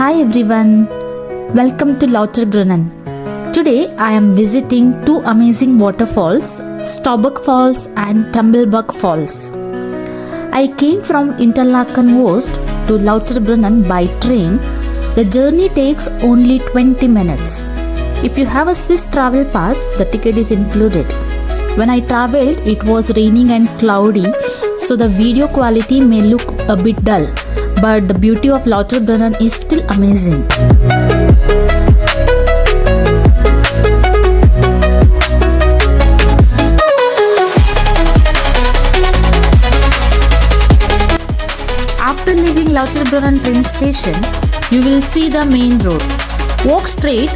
Hi everyone, welcome to Lauterbrunnen. Today I am visiting two amazing waterfalls, Staubbach Falls and Trümmelbach Falls. I came from Interlaken to Lauterbrunnen by train. The journey takes only 20 minutes. If you have a Swiss travel pass, the ticket is included. When I traveled, it was raining and cloudy, so the video quality may look a bit dull, but the beauty of Lauterbrunnen is still amazing. After leaving Lauterbrunnen train station, you will see the main road. Walk straight,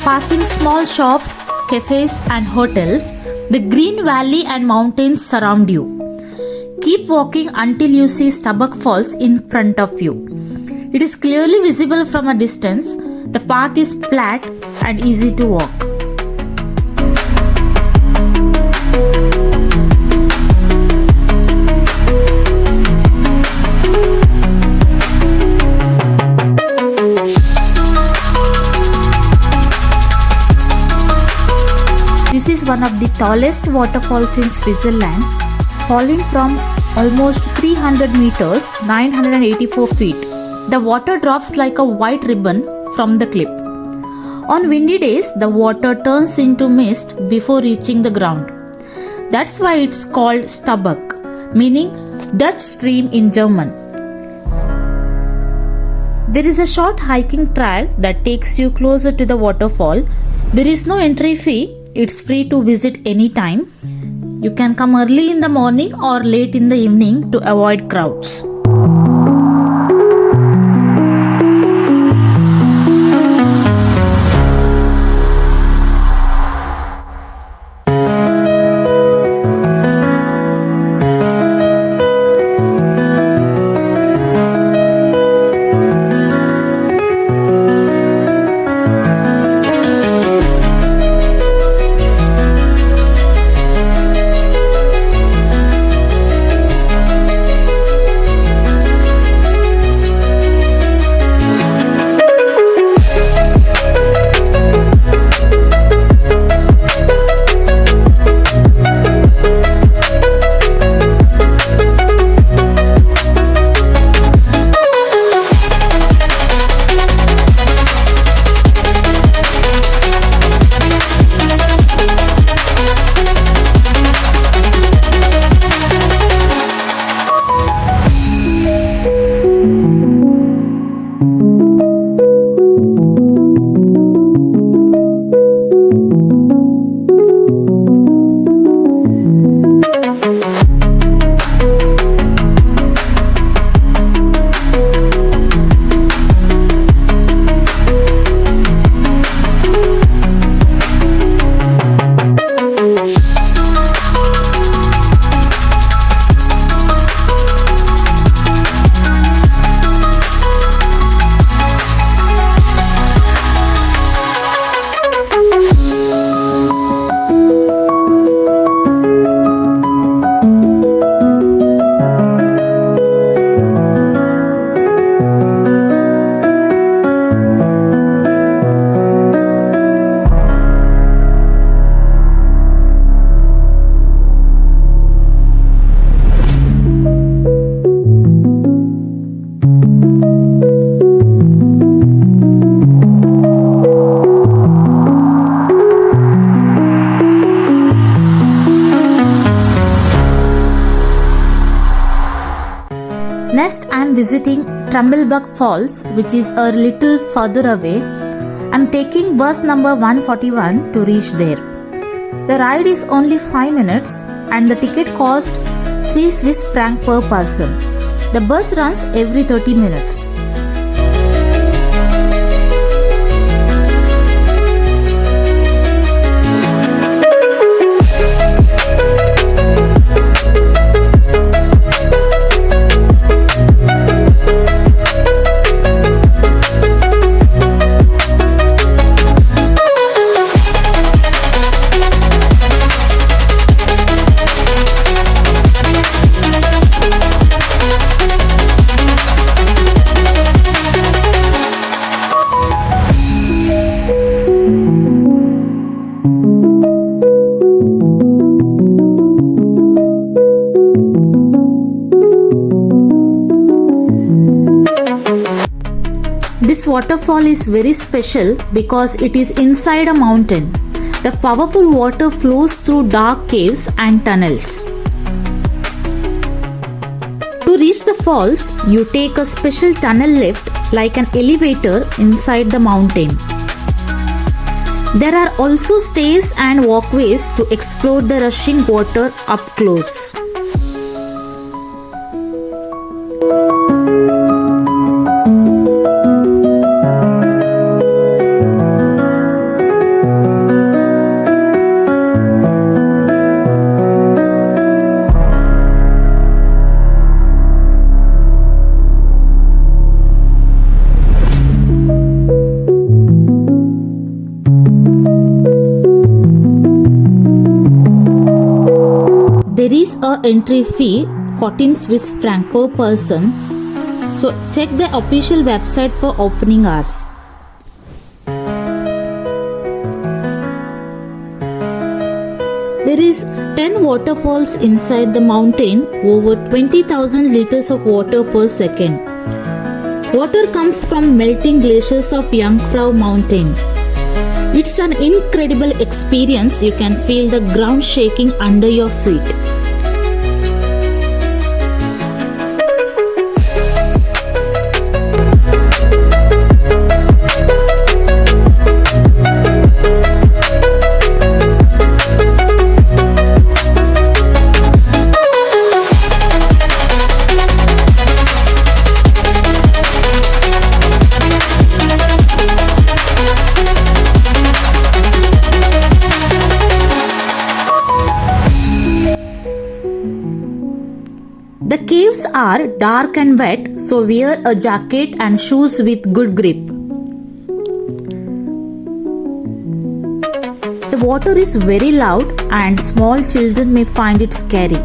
passing small shops, cafes and hotels. The green valley and mountains surround you. Keep walking until you see Staubbach Falls in front of you. It is clearly visible from a distance. The path is flat and easy to walk. This is one of the tallest waterfalls in Switzerland, falling from almost 300 meters, 984 feet. The water drops like a white ribbon from the cliff. On windy days, the water turns into mist before reaching the ground. That's why it's called Staubbach, meaning Dutch stream in German. There is a short hiking trail that takes you closer to the waterfall. There is no entry fee. It's free to visit anytime. You can come early in the morning or late in the evening to avoid crowds. Next, I am visiting Trümmelbach Falls, which is a little further away. I am taking bus number 141 to reach there. The ride is only 5 minutes and the ticket cost 3 Swiss francs per person. The bus runs every 30 minutes. This waterfall is very special because it is inside a mountain. The powerful water flows through dark caves and tunnels. To reach the falls, you take a special tunnel lift like an elevator inside the mountain. There are also stairs and walkways to explore the rushing water up close. There is a entry fee 14 Swiss franc per person, so check the official website for opening hours. There is 10 waterfalls inside the mountain, over 20,000 liters of water per second. Water comes from melting glaciers of Jungfrau mountain. It's an incredible experience. You can feel the ground shaking under your feet. The caves are dark and wet, so wear a jacket and shoes with good grip. The water is very loud and small children may find it scary.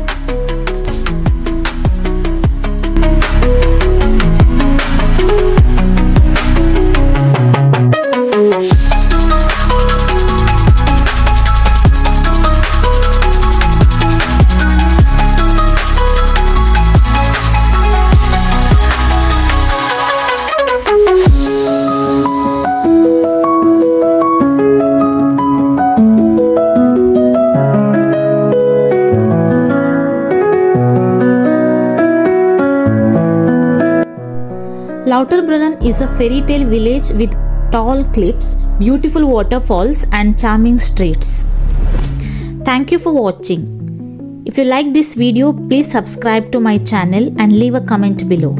Lauterbrunnen is a fairy tale village with tall cliffs, beautiful waterfalls and charming streets. Thank you for watching. If you like this video, please subscribe to my channel and leave a comment below.